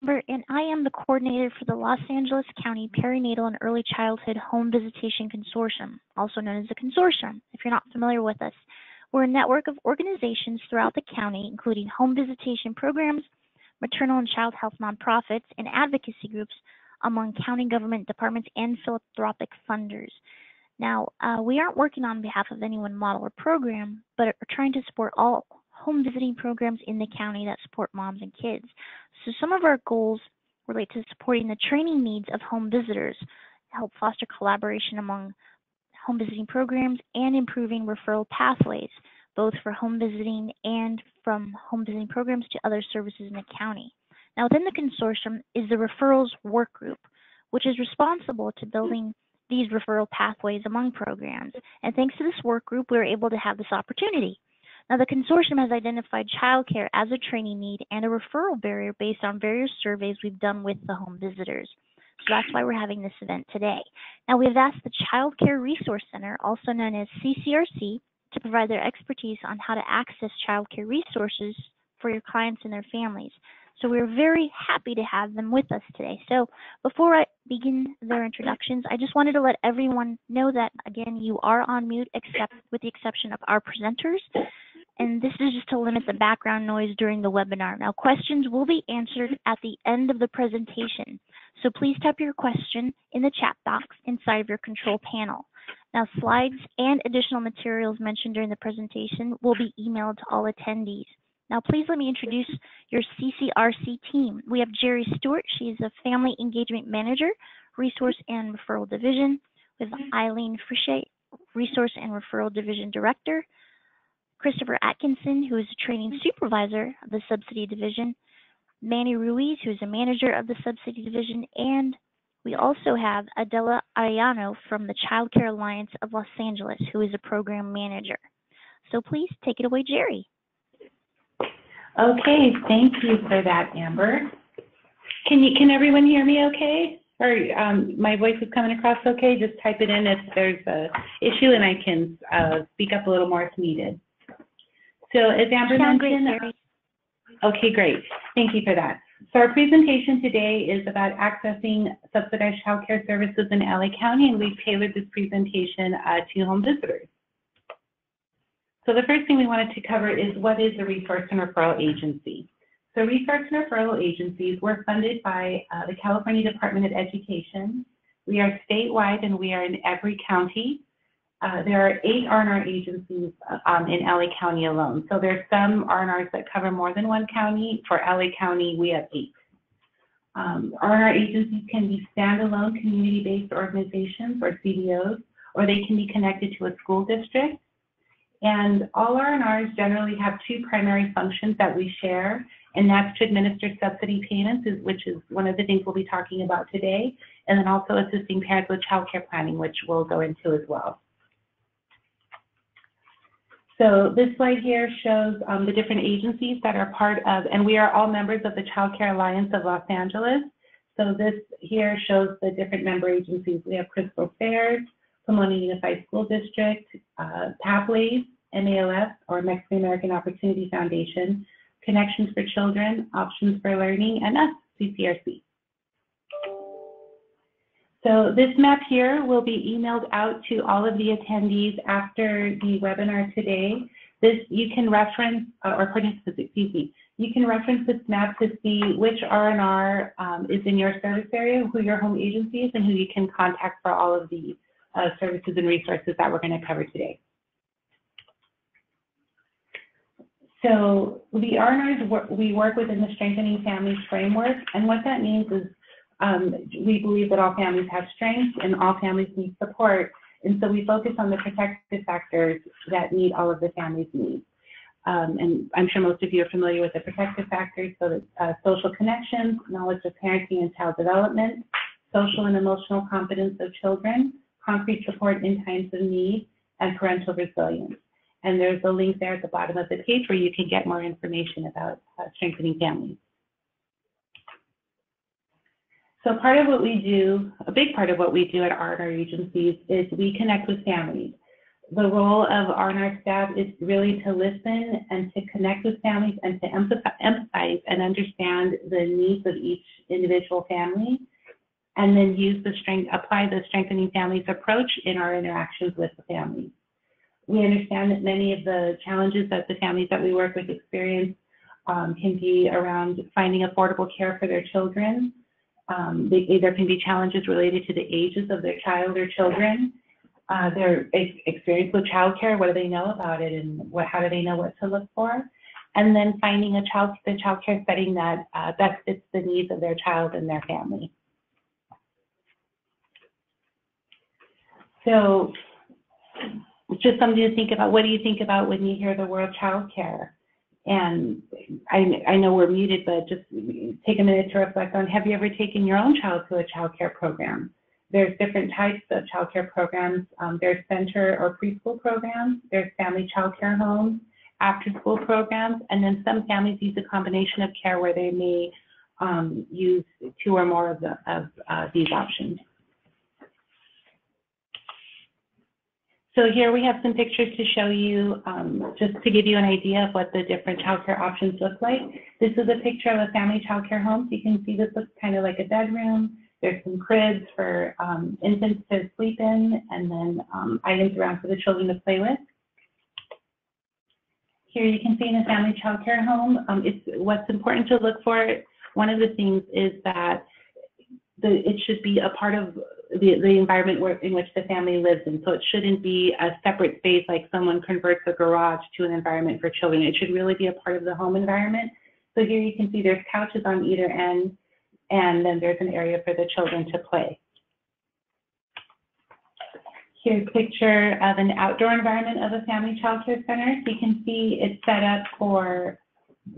And I am the coordinator for the Los Angeles County Perinatal and Early Childhood Home Visitation Consortium, also known as the Consortium, if you're not familiar with us. We're a network of organizations throughout the county, including home visitation programs, maternal and child health nonprofits, and advocacy groups among county government departments and philanthropic funders. Now, we aren't working on behalf of any one model or program, but are trying to support all home visiting programs in the county that support moms and kids. So some of our goals relate to supporting the training needs of home visitors, help foster collaboration among home visiting programs, and improving referral pathways, both for home visiting and from home visiting programs to other services in the county. Now, within the consortium is the Referrals Work Group, which is responsible to building these referral pathways among programs. And thanks to this work group, we were able to have this opportunity. Now, the consortium has identified childcare as a training need and a referral barrier based on various surveys we've done with the home visitors. So that's why we're having this event today. Now, we have asked the Child Care Resource Center, also known as CCRC, to provide their expertise on how to access child care resources for your clients and their families. So we're very happy to have them with us today. So before I begin their introductions, I just wanted to let everyone know that, again, you are on mute except with the exception of our presenters. And this is just to limit the background noise during the webinar. Now, questions will be answered at the end of the presentation. So please type your question in the chat box inside of your control panel. Now, slides and additional materials mentioned during the presentation will be emailed to all attendees. Now, please let me introduce your CCRC team. We have Jerry Stewart. She's a Family Engagement Manager, Resource and Referral Division. We have Eileen Frichet, Resource and Referral Division Director. Christopher Atkinson, who is a Training Supervisor of the Subsidy Division. Manny Ruiz, who is a Manager of the Subsidy Division. And we also have Adela Arellano from the Child Care Alliance of Los Angeles, who is a Program Manager. So please take it away, Jerry. Okay, thank you for that, Amber. Can everyone hear me okay? Or my voice is coming across okay? Just type it in if there's an issue and I can speak up a little more if needed. So as Amber mentioned, okay, great. Thank you for that. So our presentation today is about accessing subsidized child care services in LA County, and we've tailored this presentation to home visitors. So the first thing we wanted to cover is what is a resource and referral agency. So resource and referral agencies were funded by the California Department of Education. We are statewide and we are in every county. There are 8 R&R agencies in LA County alone. So there's some R&Rs that cover more than one county. For LA County, we have 8. R&R agencies can be standalone community-based organizations or CBOs, or they can be connected to a school district. And all R&Rs generally have 2 primary functions that we share, and that's to administer subsidy payments, which is one of the things we'll be talking about today, and then also assisting parents with child care planning, which we'll go into as well. So this slide here shows the different agencies that are part of, and we are all members of the Child Care Alliance of Los Angeles. So this here shows the different member agencies. We have Crystal Fairs, Pomona Unified School District, Pathways, MALF, or Mexican American Opportunity Foundation, Connections for Children, Options for Learning, and us, CCRC. So this map here will be emailed out to all of the attendees after the webinar today. You can reference, or participants, excuse me, you can reference this map to see which R&R is in your service area, who your home agency is, and who you can contact for all of the services and resources that we're going to cover today. So the R&Rs, we work within the Strengthening Families framework, and what that means is we believe that all families have strengths and all families need support, and so we focus on the protective factors that meet all of the families' needs. And I'm sure most of you are familiar with the protective factors, so that social connections, knowledge of parenting and child development, social and emotional competence of children, concrete support in times of need, and parental resilience. And there's a link there at the bottom of the page where you can get more information about strengthening families. So part of what we do, a big part of what we do at our agencies is we connect with families. The role of R&R staff is really to listen and to connect with families and to empathize and understand the needs of each individual family, and then apply the strengthening families approach in our interactions with the families. We understand that many of the challenges that the families that we work with experience can be around finding affordable care for their children. There can be challenges related to the ages of their child or children, their experience with childcare, what do they know about it, and how do they know what to look for, and then finding the childcare setting that best fits the needs of their child and their family. So just something to think about. What do you think about when you hear the word childcare? And I know we're muted, but just take a minute to reflect on, have you ever taken your own child to a childcare program? There's different types of childcare programs. There's center or preschool programs. There's family childcare homes, after-school programs, and then some families use a combination of care where they may use two or more of these options. So here we have some pictures to show you, just to give you an idea of what the different childcare options look like. This is a picture of a family childcare home. So you can see this looks kind of like a bedroom. There's some cribs for infants to sleep in, and then items around for the children to play with. Here you can see in a family childcare home, what's important to look for. One of the things is that it should be a part of the environment in which the family lives in. So it shouldn't be a separate space like someone converts a garage to an environment for children. It should really be a part of the home environment. So here you can see there's couches on either end, and then there's an area for the children to play. Here's a picture of an outdoor environment of a family child care center. So you can see it's set up for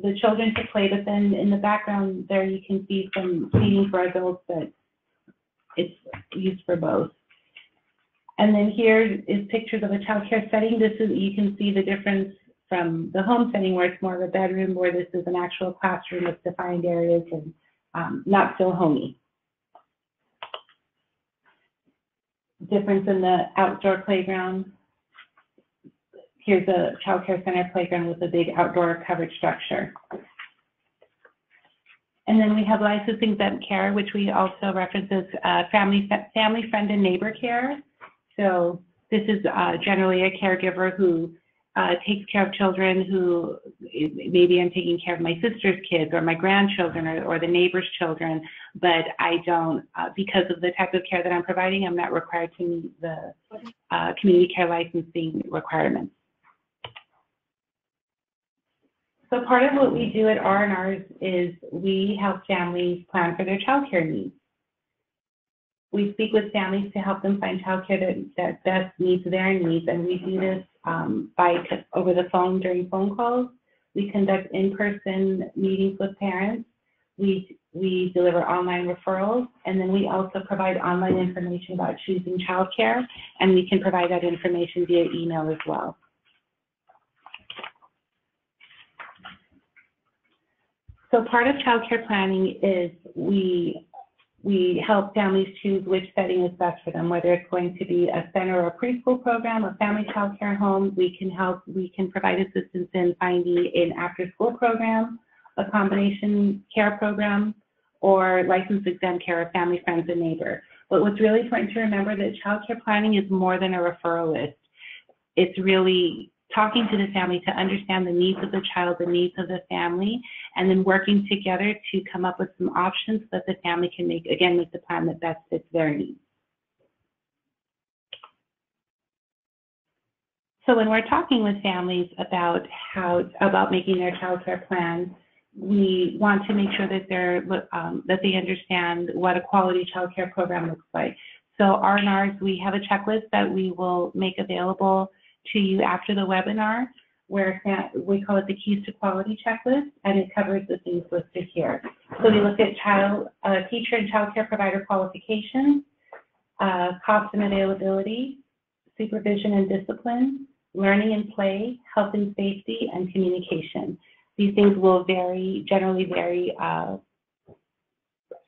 the children to play, but then in the background there you can see some seating for adults that it's used for both. And then here is pictures of a child care setting. You can see the difference from the home setting where it's more of a bedroom, where this is an actual classroom with defined areas and not so homey. Difference in the outdoor playground. Here's a child care center playground with a big outdoor covered structure. And then we have licensing exempt care, which we also reference as family friend and neighbor care. So this is generally a caregiver who takes care of children who, maybe I'm taking care of my sister's kids or my grandchildren or the neighbor's children, but I don't, because of the type of care that I'm providing, I'm not required to meet the community care licensing requirements. So part of what we do at R&Rs is we help families plan for their child care needs. We speak with families to help them find child care that best meets their needs, and we do this over the phone during phone calls. We conduct in-person meetings with parents. We deliver online referrals, and then we also provide online information about choosing child care, and we can provide that information via email as well. So part of child care planning is we help families choose which setting is best for them, whether it's going to be a center or a preschool program, a family child care home. We can provide assistance in finding an after-school program, a combination care program, or licensed exempt care of family, friends, and neighbor. But what's really important to remember that child care planning is more than a referral list. It's really talking to the family to understand the needs of the child, the needs of the family, and then working together to come up with some options so that the family can make the plan that best fits their needs. So when we're talking with families about making their child care plan, we want to make sure that they understand what a quality child care program looks like. So R&Rs, we have a checklist that we will make available to you after the webinar, where we call it the Keys to Quality Checklist, and it covers the things listed here. So we look at teacher and child care provider qualifications, cost and availability, supervision and discipline, learning and play, health and safety, and communication. These things will generally vary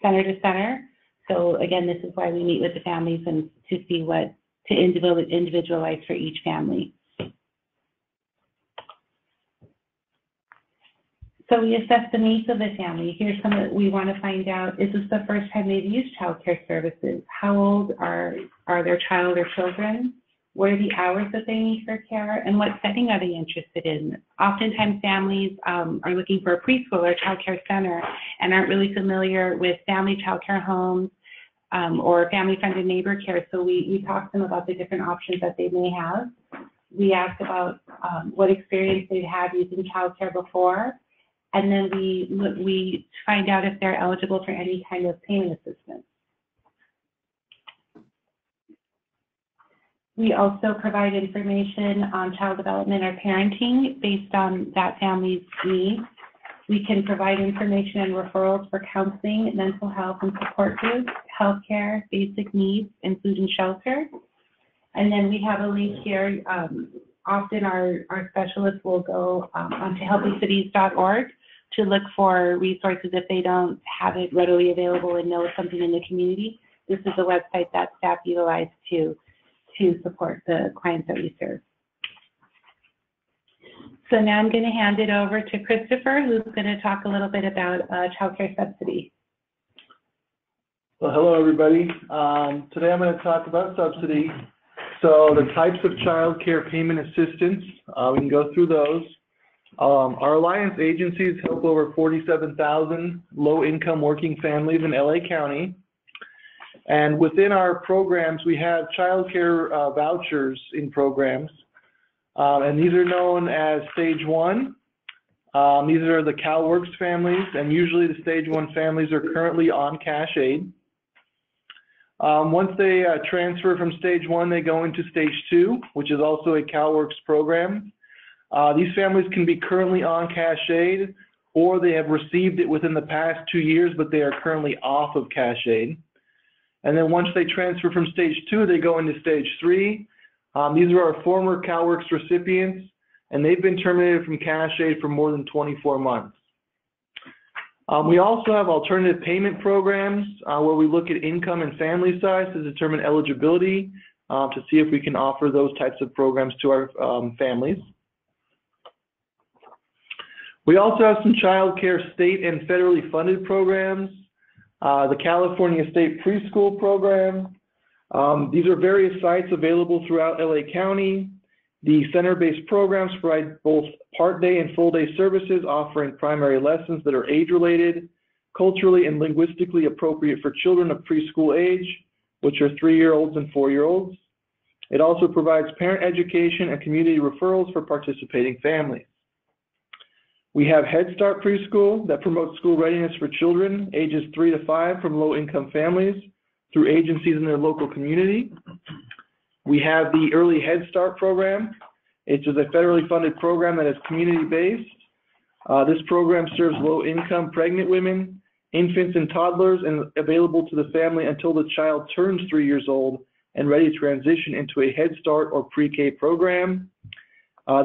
center to center. So again, this is why we meet with the families and to see what to individualize for each family. So we assess the needs of the family. Here's some that we want to find out. Is this the first time they've used child care services? How old are their child or children? What are the hours that they need for care? And what setting are they interested in? Oftentimes families are looking for a preschool or child care center and aren't really familiar with family child care homes or family-funded neighbor care. So we talk to them about the different options that they may have. We ask about what experience they've had using child care before. And then we find out if they're eligible for any kind of payment assistance. We also provide information on child development or parenting based on that family's needs. We can provide information and referrals for counseling, mental health and support groups, healthcare, basic needs, and food and shelter. And then we have a link here. Often our specialists will go onto healthycities.org to look for resources if they don't have it readily available and know something in the community. This is a website that staff utilize to support the clients that we serve. So now I'm going to hand it over to Christopher, who's going to talk a little bit about child care subsidy. Well, hello, everybody. Today I'm going to talk about subsidy. So the types of child care payment assistance, we can go through those. Our alliance agencies help over 47,000 low-income working families in LA County. And within our programs, we have child care vouchers in programs. And these are known as Stage 1. These are the CalWorks families, and usually the Stage 1 families are currently on cash aid. Once they transfer from Stage 1, they go into Stage 2, which is also a CalWorks program. These families can be currently on cash aid, or they have received it within the past 2 years, but they are currently off of cash aid. And then once they transfer from Stage 2, they go into Stage 3. These are our former CalWorks recipients, and they've been terminated from cash aid for more than 24 months. We also have alternative payment programs where we look at income and family size to determine eligibility to see if we can offer those types of programs to our families. We also have some child care state and federally funded programs. The California State Preschool Program. These are various sites available throughout LA County. The center-based programs provide both part-day and full-day services, offering primary lessons that are age-related, culturally and linguistically appropriate for children of preschool age, which are 3-year-olds and 4-year-olds. It also provides parent education and community referrals for participating families. We have Head Start Preschool that promotes school readiness for children ages 3 to 5 from low-income families through agencies in their local community. We have the Early Head Start program. It's a federally funded program that is community-based. This program serves low-income pregnant women, infants, and toddlers, and available to the family until the child turns 3 years old and ready to transition into a Head Start or pre-K program.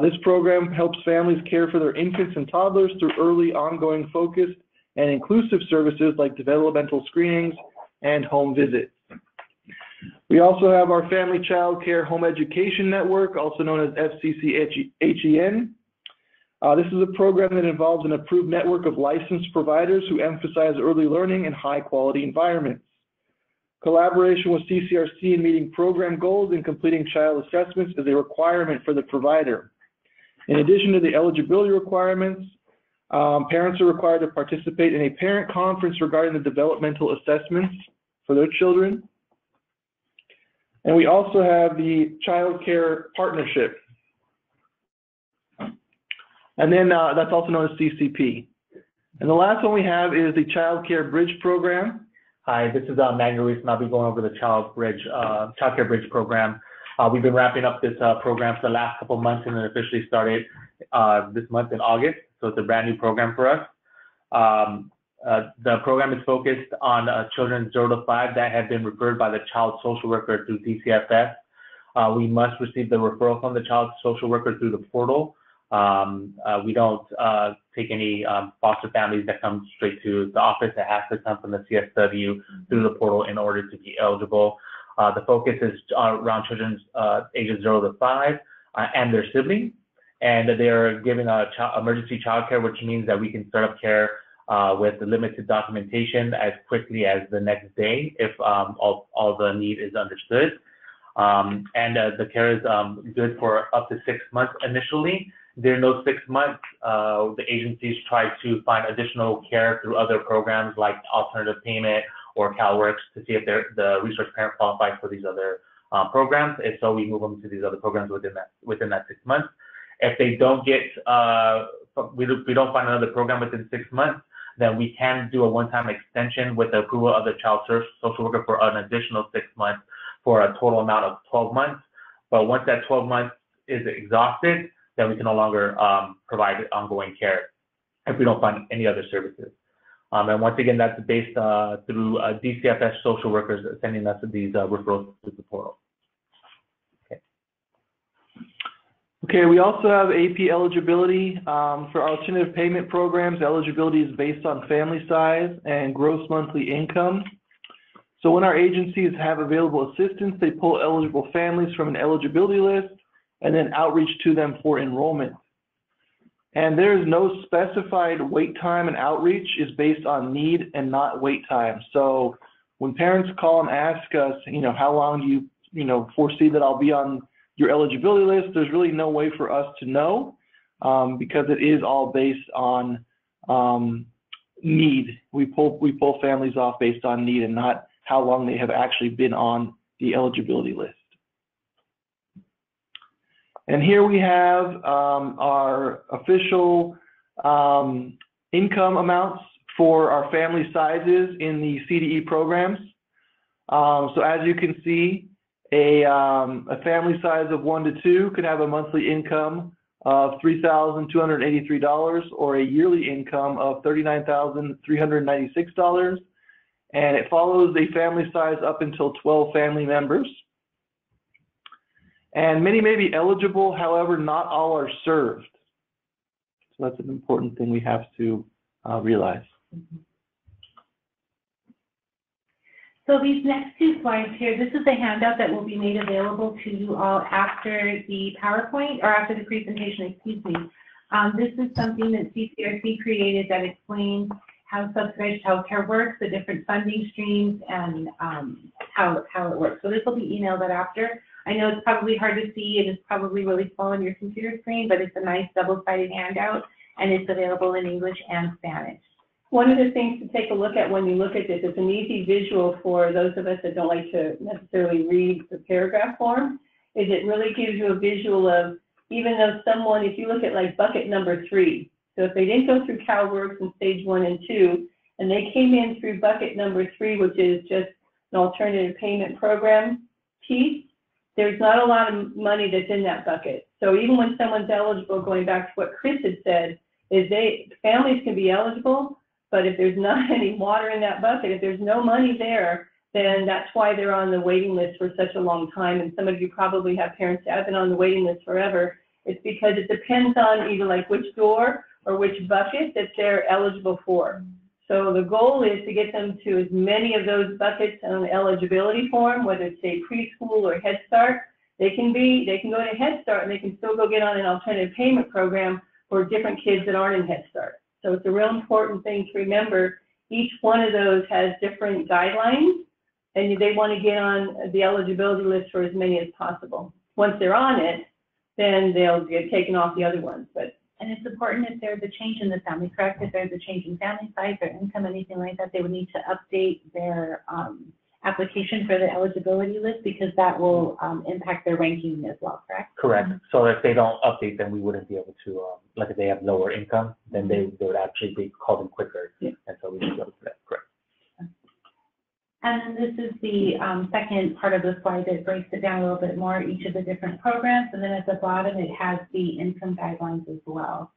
This program helps families care for their infants and toddlers through early, ongoing, focused, and inclusive services like developmental screenings and home visits. We also have our Family Child Care Home Education Network, also known as FCCHEN. This is a program that involves an approved network of licensed providers who emphasize early learning and high-quality environments. Collaboration with CCRC in meeting program goals and completing child assessments is a requirement for the provider. In addition to the eligibility requirements, parents are required to participate in a parent conference regarding the developmental assessments for their children. And we also have the Child Care Partnership. And then that's also known as CCP. And the last one we have is the Child Care Bridge Program. Hi, this is Manuel Ruiz, and I'll be going over the Child Care Bridge Program. We've been wrapping up this program for the last couple of months, and it officially started this month in August. So it's a brand new program for us. The program is focused on children 0 to 5 that have been referred by the child social worker through DCFS. We must receive the referral from the child social worker through the portal. We don't take any foster families that come straight to the office. It has to come from the CSW through the portal in order to be eligible. The focus is around children ages 0 to 5 and their siblings. And they're giving emergency child care, which means that we can start up care with the limited documentation as quickly as the next day if all the need is understood. The care is good for up to 6 months initially. During those 6 months, the agencies try to find additional care through other programs like alternative payment or CalWorks to see if the resource parent qualifies for these other programs. If so, we move them to these other programs within that 6 months. If they don't get, we don't find another program within 6 months, then we can do a one-time extension with the approval of the child social worker for an additional 6 months for a total amount of 12 months. But once that 12 months is exhausted, then we can no longer provide ongoing care if we don't find any other services. And once again, that's based through DCFS social workers sending us these referrals to the portal. Okay, we also have AP eligibility. For alternative payment programs, eligibility is based on family size and gross monthly income. So when our agencies have available assistance, they pull eligible families from an eligibility list and then outreach to them for enrollment. And there is no specified wait time, and outreach is based on need and not wait time. So when parents call and ask us, how long do you, foresee that I'll be on your eligibility list, there's really no way for us to know because it is all based on need. We pull families off based on need and not how long they have actually been on the eligibility list. And here we have our official income amounts for our family sizes in the CDE programs. So as you can see, a family size of 1 to 2 could have a monthly income of $3,283 or a yearly income of $39,396. And it follows a family size up until 12 family members. And many may be eligible, however, not all are served. So that's an important thing we have to realize. So these next two slides here, this is a handout that will be made available to you all after the PowerPoint, or after the presentation, excuse me. This is something that CCRC created that explains how subsidized childcare works, the different funding streams, and how it works. So this will be emailed out after. I know it's probably hard to see and it's probably really small on your computer screen, but it's a nice double-sided handout and it's available in English and Spanish. One of the things to take a look at when you look at this, it's an easy visual for those of us that don't like to necessarily read the paragraph form, is it really gives you a visual of, even though someone, if you look at like bucket number 3, so if they didn't go through CalWorks in stage 1 and 2, and they came in through bucket number 3, which is just an alternative payment program piece, there's not a lot of money that's in that bucket. So even when someone's eligible, going back to what Chris had said, is families can be eligible, but if there's not any water in that bucket, if there's no money there, then that's why they're on the waiting list for such a long time. And some of you probably have parents that have been on the waiting list forever. It's because it depends on either like which door or which bucket that they're eligible for. So the goal is to get them to as many of those buckets on the eligibility form, whether it's say preschool or Head Start. They can go to Head Start and they can still go get on an alternative payment program for different kids that aren't in Head Start. So it's a real important thing to remember. Each one of those has different guidelines, and they want to get on the eligibility list for as many as possible. Once they're on it, then they'll get taken off the other ones. And it's important if there's a change in the family, correct? If there's a change in family size or income, anything like that, they would need to update their application for the eligibility list because that will impact their ranking as well, correct? Correct. So if they don't update, then we wouldn't be able to, like if they have lower income, then they would actually be called in quicker. Yeah. And so we should go to that, correct. And then this is the second part of the slide that breaks it down a little bit more, each of the different programs. And then at the bottom, it has the income guidelines as well.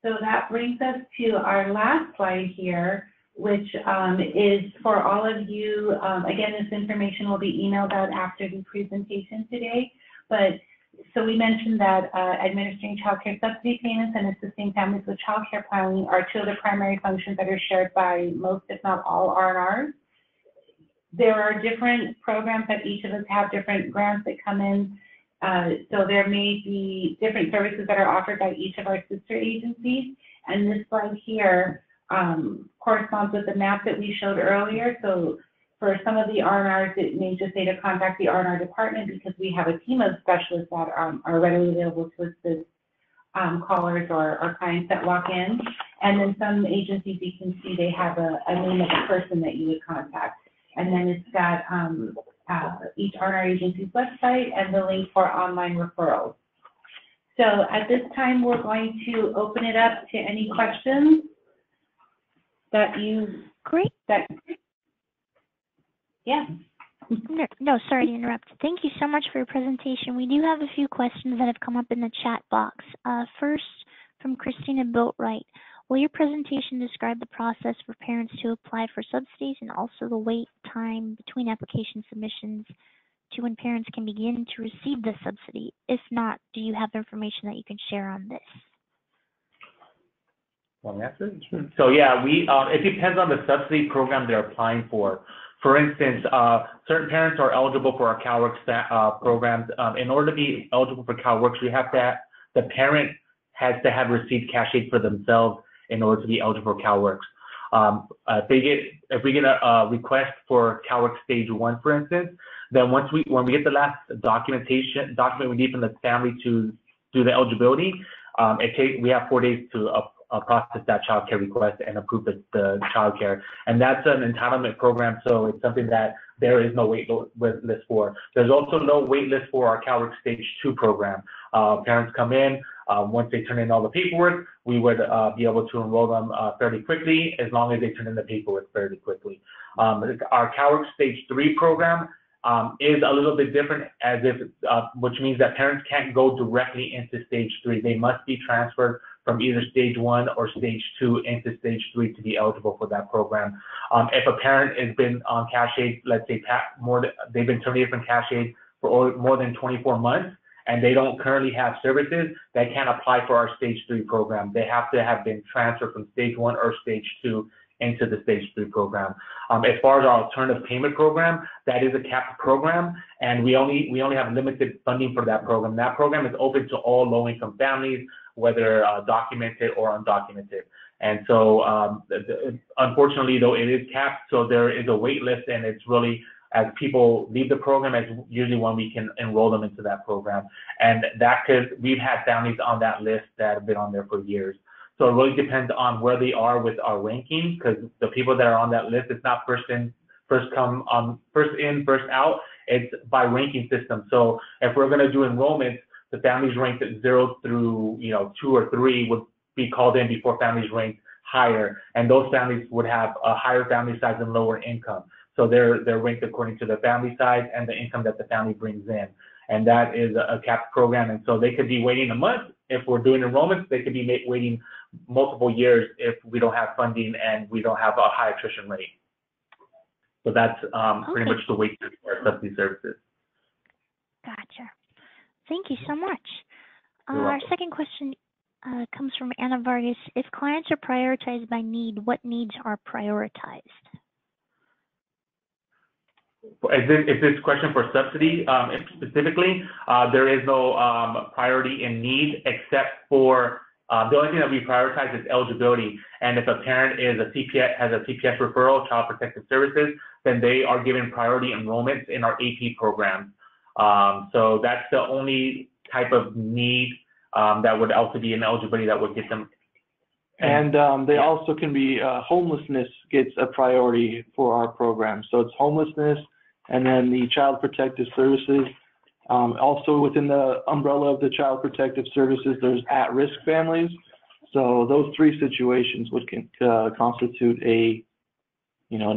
So that brings us to our last slide here, which is for all of you. Again, this information will be emailed out after the presentation today. But so we mentioned that administering child care subsidy payments and assisting families with child care planning are two of the primary functions that are shared by most, if not all, R&Rs. there are different programs that each of us have, different grants that come in. So there may be different services that are offered by each of our sister agencies. And this slide here corresponds with the map that we showed earlier. So for some of the R&Rs, it may just say to contact the R&R department because we have a team of specialists that are readily available to assist callers or clients that walk in. And then some agencies, you can see they have a name of a person that you would contact. And then it's got each R&R agency's website and the link for online referrals. So at this time, we're going to open it up to any questions that you... Great. Yeah. No, sorry to interrupt. Thank you so much for your presentation. We do have a few questions that have come up in the chat box. First, from Christina Boatwright. Will your presentation describe the process for parents to apply for subsidies and also the wait time between application submissions to when parents can begin to receive the subsidy? If not, do you have information that you can share on this? Want me to answer? Sure. So yeah, it depends on the subsidy program they're applying for. For instance, certain parents are eligible for our CalWorks programs. In order to be eligible for CalWorks, the parent has to have received cash aid for themselves in order to be eligible for CalWorks. If we get a request for CalWorks Stage 1, for instance, then when we get the last document we need from the family to do the eligibility, we have 4 days to process that child care request and approve the child care. And that's an entitlement program, so it's something that there is no wait list for. There's also no wait list for our CalWorks Stage 2 program. Parents come in, once they turn in all the paperwork, we would be able to enroll them fairly quickly as long as they turn in the paperwork fairly quickly. Our CalWorks Stage 3 program is a little bit different, which means that parents can't go directly into Stage 3. They must be transferred from either Stage 1 or Stage 2 into Stage 3 to be eligible for that program. If a parent has been on cash aid, let's say they've been terminated from cash aid for more than 24 months, and they don't currently have services, they can't apply for our Stage 3 program. They have to have been transferred from Stage 1 or Stage 2 into the Stage 3 program. As far as our alternative payment program, that is a capped program, and we only have limited funding for that program. That program is open to all low-income families, whether documented or undocumented. And so, unfortunately, though, it is capped, so there is a wait list, and it's really, as people leave the program, is usually when we can enroll them into that program. And we've had families on that list that have been on there for years. So it really depends on where they are with our ranking, because the people that are on that list, it's not first in, first out, it's by ranking system. So if we're gonna do enrollments, the families ranked at 0 through 2 or 3 would be called in before families ranked higher, and those families would have a higher family size and lower income. So they're ranked according to the family size and the income that the family brings in, and that is a capped program. And so they could be waiting a month if we're doing enrollments. They could be waiting multiple years if we don't have funding and we don't have a high attrition rate. So that's pretty much the wait for our subsidy services. Gotcha. Thank you so much. You're Our welcome. second question comes from Anna Vargas. If clients are prioritized by need, what needs are prioritized? Is this question for subsidy specifically? There is no priority in need except for the only thing that we prioritize is eligibility. And if a parent has a CPS referral, Child Protective Services, then they are given priority enrollments in our AP program. So that's the only type of need that would also be an eligibility that would get them. And they also can be, homelessness gets a priority for our program. So it's homelessness, and then the Child Protective Services. Also within the umbrella of the Child Protective Services, there's at-risk families. So those 3 situations would constitute an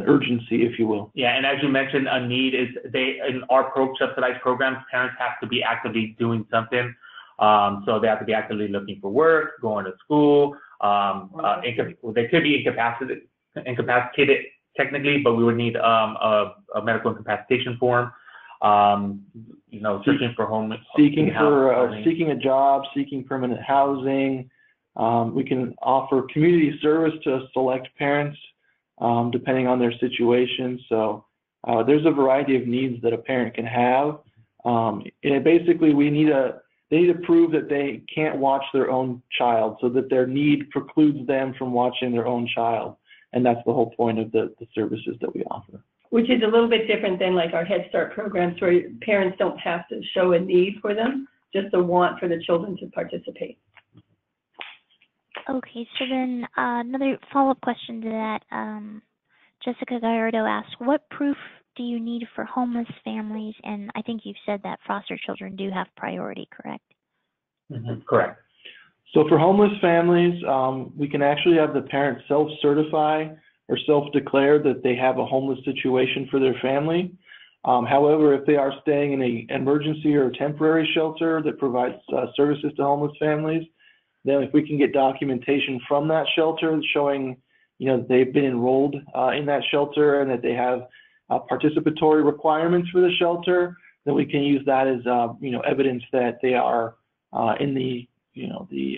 urgency, if you will. Yeah, and as you mentioned, a need is in our subsidized programs, parents have to be actively doing something. So they have to be actively looking for work, going to school. They could be incapacitated technically, but we would need a medical incapacitation form. Searching for home, seeking a job, seeking permanent housing. We can offer community service to select parents, depending on their situation. So There's a variety of needs that a parent can have. And basically, they need to prove that they can't watch their own child, so that their need precludes them from watching their own child. And that's the whole point of the services that we offer. Which is a little bit different than like our Head Start programs, where parents don't have to show a need for them, just a want for the children to participate. Okay, so then another follow-up question to that. Jessica Gallardo asked, what proof do you need for homeless families? And I think you've said that foster children do have priority, correct? Mm-hmm. Correct. So for homeless families, we can actually have the parent self-certify or self-declare that they have a homeless situation for their family. However, if they are staying in an emergency or temporary shelter that provides services to homeless families, then if we can get documentation from that shelter showing, that they've been enrolled in that shelter and that they have participatory requirements for the shelter, then we can use that as, evidence that they are in the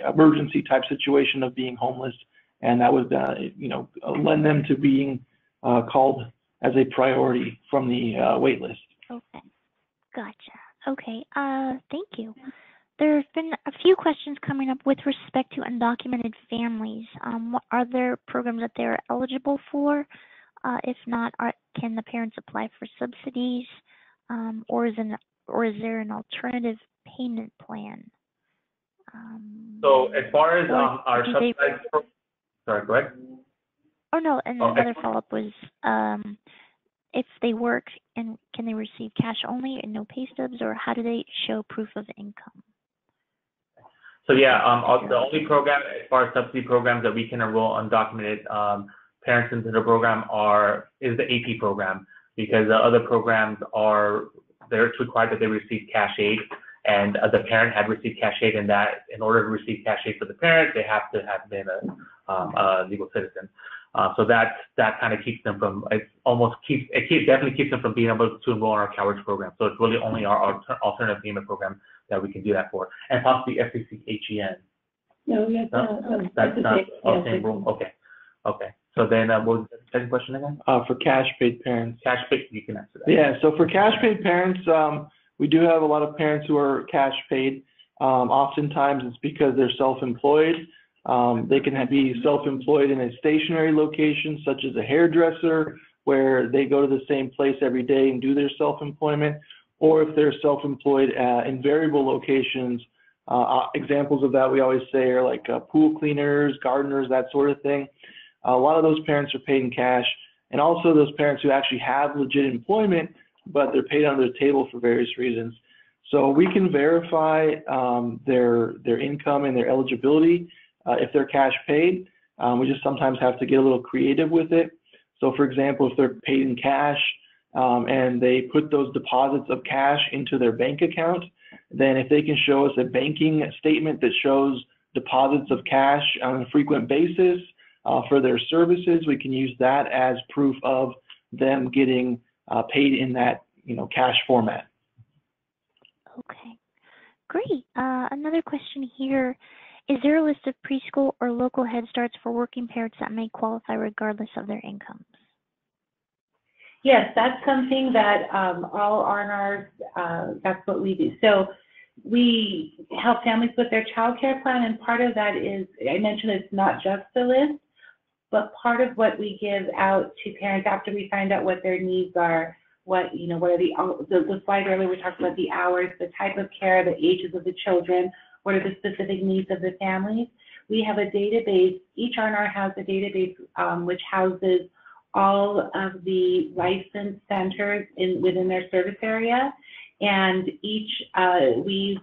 emergency type situation of being homeless, and that would, lend them to being called as a priority from the wait list. Okay, gotcha. Okay, thank you. There have been a few questions coming up with respect to undocumented families. Are there programs that they're eligible for? If not, can the parents apply for subsidies, or is there an alternative payment plan? So as far as our subsidized, sorry, go ahead. Oh no, and another follow-up was, if they work, and can they receive cash only and no pay stubs, or how do they show proof of income? So yeah, the only program as far as subsidy programs that we can enroll undocumented parents into the program is the AP program, because the other programs it's required that they receive cash aid, and the parent had received cash aid, and that in order to receive cash aid for the parent, they have to have been a legal citizen. So that kind of keeps them from, definitely keeps them from being able to enroll in our coverage program. So it's really only our alternative payment program that we can do that for, and possibly FCC-HEN. No, that's not same rule. Okay. So then, what was the second question again? For cash paid parents. Cash paid, you can answer that. Yeah. So for cash paid parents, we do have a lot of parents who are cash paid. Oftentimes it's because they're self-employed. They can be self-employed in a stationary location, such as a hairdresser, where they go to the same place every day and do their self-employment, or if they're self-employed in variable locations. Examples of that we always say are like pool cleaners, gardeners, that sort of thing. A lot of those parents are paid in cash, and also those parents who actually have legit employment, but they're paid under the table for various reasons. So we can verify their income and their eligibility if they're cash paid. We just sometimes have to get a little creative with it. So for example, if they're paid in cash and they put those deposits of cash into their bank account, then if they can show us a banking statement that shows deposits of cash on a frequent basis for their services, we can use that as proof of them getting paid in that cash format. Okay, great. Another question here. Is there a list of preschool or local Head Starts for working parents that may qualify regardless of their incomes? Yes, that's something that all RNRs, that's what we do. So we help families with their child care plan, and part of that is, I mentioned it's not just a list, but part of what we give out to parents after we find out what their needs are, what are the slide earlier we talked about the hours, the type of care, the ages of the children, what are the specific needs of the families. We have a database, each RNR has a database which houses all of the licensed centers within their service area, and each we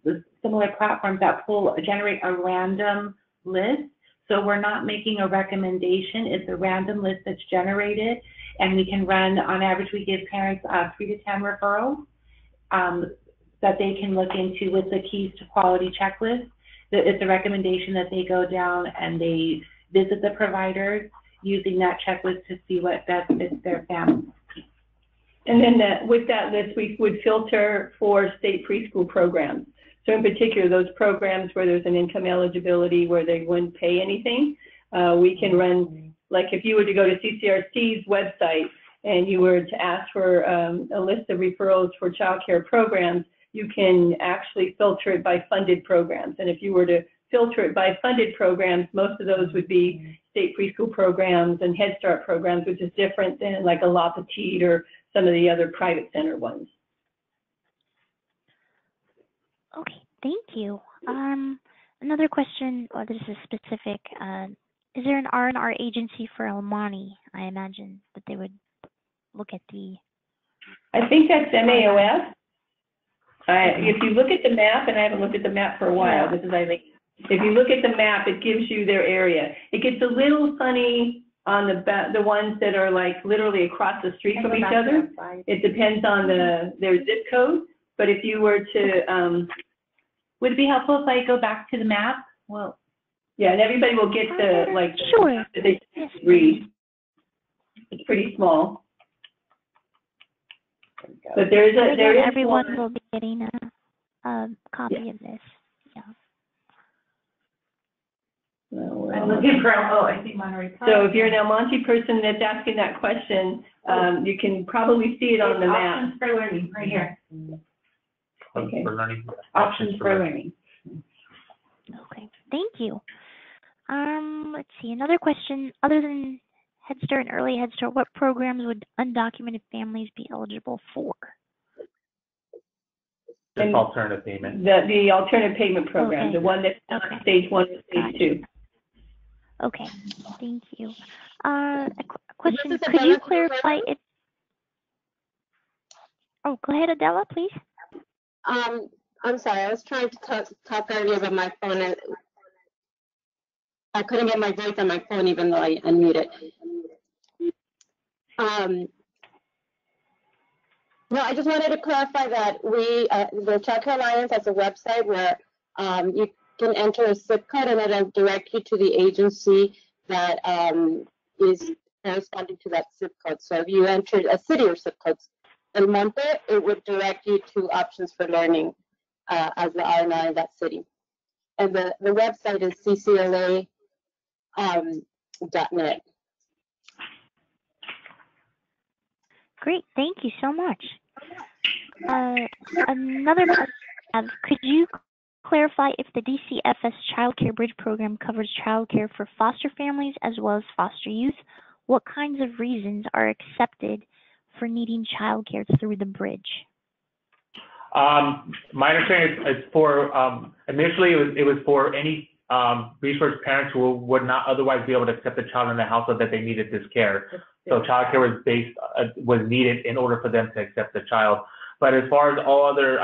use similar platforms that generate a random list. So we're not making a recommendation, it's a random list that's generated, and we can run, on average, we give parents 3 to 10 referrals that they can look into with the keys to quality checklist. It's a recommendation that they go down and they visit the providers using that checklist to see what best fits their family. And then with that list, we would filter for state preschool programs. So in particular, those programs where there's an income eligibility where they wouldn't pay anything, we can run, like if you were to go to CCRC's website and you were to ask for a list of referrals for child care programs, you can actually filter it by funded programs. And if you were to filter it by funded programs, most of those would be state preschool programs and Head Start programs, which is different than like a La Petite or some of the other private center ones. Okay, thank you. Another question, well, this is specific. Is there an R&R agency for El Monte? I imagine that they would look at the... I think that's MAOS. If you look at the map, and I haven't looked at the map for a while, this is Eileen. If you look at the map, it gives you their area. It gets a little funny on the ones that are like literally across the street from each other. It depends on their zip code. But if you were to, would it be helpful if I go back to the map? Well, yeah, and everybody will get the like. Sure. They read. It's pretty small. But there is everyone one. will be getting a copy of this. Yeah. I'm looking for, I see Monterey Park. So if you're an El Monte person that's asking that question, you can probably see it on the map. Options for learning, right here. Okay. For learning. Options for learning. Okay, thank you. Let's see, another question. Other than Head Start and Early Head Start, what programs would undocumented families be eligible for? Just alternative payment. The alternative payment program, the one that's stage 1 and stage 2. Okay, thank you. A question, could you clarify if... Oh, go ahead, Adela, please. I'm sorry, I was trying to talk earlier, but my phone, I couldn't get my voice on my phone even though I unmuted. No, I just wanted to clarify that the Child Care Alliance has a website where you can enter a zip code and it'll direct you to the agency that is corresponding to that zip code. So if you enter a city or zip code, El Monte, it would direct you to options for learning as the R&R in that city. And the website is ccla.net. Great, thank you so much. Another question, could you clarify if the DCFS Child Care Bridge program covers child care for foster families as well as foster youth? What kinds of reasons are accepted for needing child care through the bridge? My understanding is for, initially it was for any resource parents who would not otherwise be able to accept a child in the household that they needed this care. So child care was needed in order for them to accept the child. But as far as all other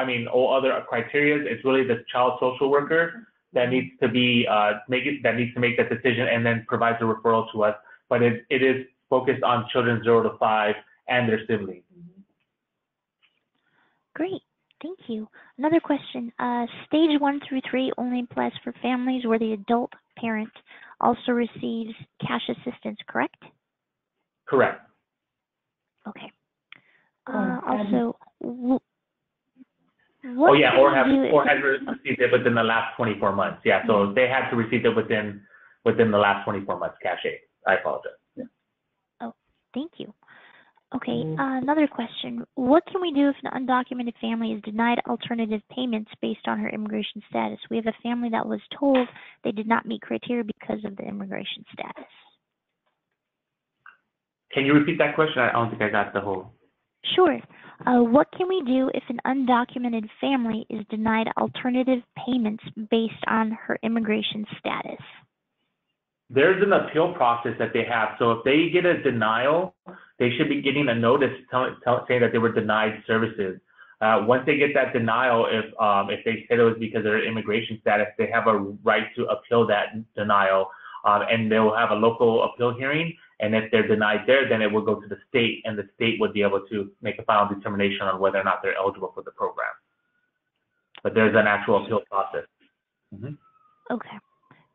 criteria, it's really the child social worker that needs to be that needs to make that decision and then provides a referral to us. But it is focused on children 0 to 5 and their siblings. Great, thank you. Another question, stage 1 through 3 only applies for families where the adult parent also receives cash assistance, correct? Correct. Okay. Also, what has received it within the last 24 months. Yeah, so they had to receive it within the last 24 months cash aid. I apologize. Yeah. Oh, thank you. Okay, another question. What can we do if an undocumented family is denied alternative payments based on her immigration status? We have a family that was told they did not meet criteria because of the immigration status. Can you repeat that question? I don't think I got the whole. Sure. What can we do if an undocumented family is denied alternative payments based on her immigration status? There's an appeal process that they have. So if they get a denial, they should be getting a notice saying that they were denied services. Once they get that denial, if they said it was because of their immigration status, they have a right to appeal that denial, and they will have a local appeal hearing. And if they're denied there, then it will go to the state, and the state would be able to make a final determination on whether or not they're eligible for the program. But there's an actual appeal process. Okay,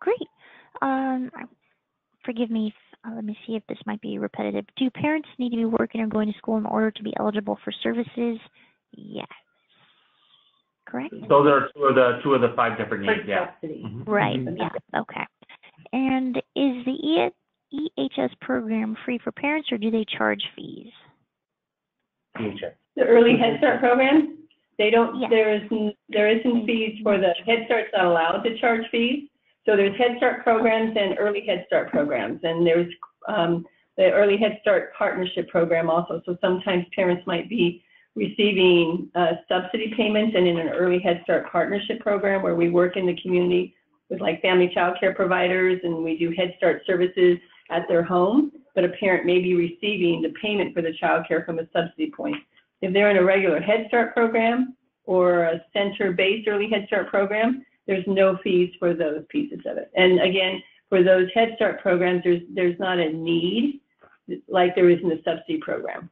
great. Forgive me, let me see if this might be repetitive. Do parents need to be working or going to school in order to be eligible for services? Yes. Correct? Those are two of the 5 different needs, yeah. Right, yeah, okay. And is the EHS program free for parents or do they charge fees? EHS. The early Head Start programs, they don't, Yes. there isn't fees for the, Head Start's not allowed to charge fees. So there's Head Start programs and early Head Start programs. And there's the early Head Start partnership program also. So sometimes parents might be receiving subsidy payments and in an early Head Start partnership program where we work in the community with like family child care providers and we do Head Start services at their home, but a parent may be receiving the payment for the child care from a subsidy point. If they're in a regular Head Start program or a center-based early Head Start program, there's no fees for those pieces of it. And again, for those Head Start programs, there's not a need like there is in the subsidy program.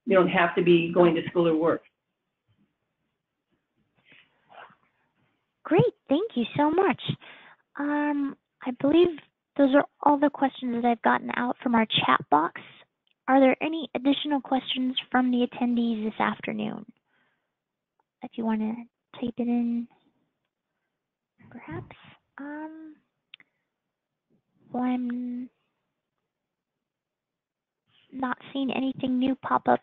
You don't have to be going to school or work. Great, thank you so much. I believe those are all the questions that I've gotten out from our chat box. Are there any additional questions from the attendees this afternoon? If you want to type it in, perhaps. Well, I'm not seeing anything new pop up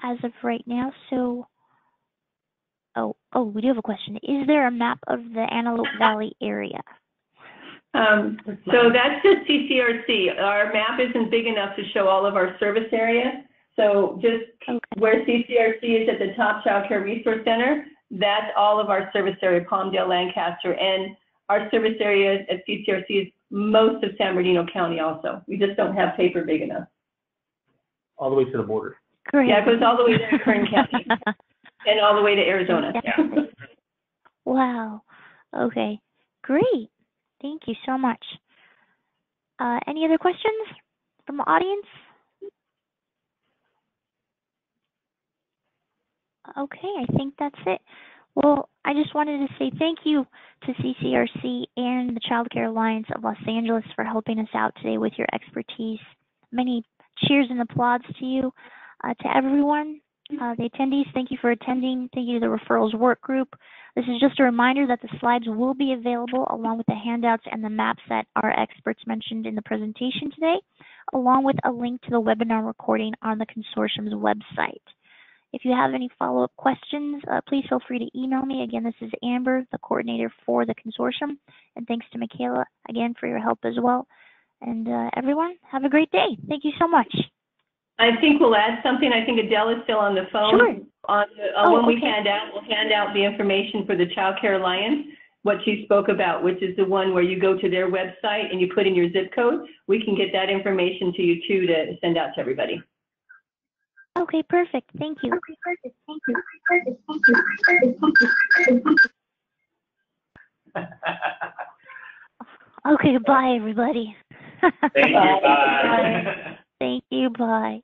as of right now, so. Oh, we do have a question. Is there a map of the Antelope Valley area? So that's just CCRC. Our map isn't big enough to show all of our service area. So just where CCRC is at the top Child Care Resource Center, that's all of our service area, Palmdale, Lancaster, and our service area at CCRC is most of San Bernardino County also. We just don't have paper big enough. All the way to the border. Great. Yeah, it goes all the way to Kern County and all the way to Arizona. Yeah. Wow. Okay. Great. Thank you so much. Any other questions from the audience? Okay, I think that's it. Well, I just wanted to say thank you to CCRC and the Child Care Alliance of Los Angeles for helping us out today with your expertise. Many cheers and applause to you. To everyone, the attendees, thank you for attending. Thank you to the Referrals Work Group. This is just a reminder that the slides will be available along with the handouts and the maps that our experts mentioned in the presentation today, along with a link to the webinar recording on the consortium's website. If you have any follow-up questions, please feel free to email me. Again, this is Amber, the coordinator for the consortium. And thanks to Michaela, again, for your help as well. And everyone, have a great day. Thank you so much. I think we'll add something. I think Adele is still on the phone. Sure. When we hand out, we'll hand out the information for the Child Care Alliance, what she spoke about, which is the one where you go to their website and you put in your zip code. We can get that information to you too to send out to everybody. Okay, perfect. Thank you. Okay, perfect. Thank you. Okay, bye, everybody. Thank you. Bye. Thank you. Bye.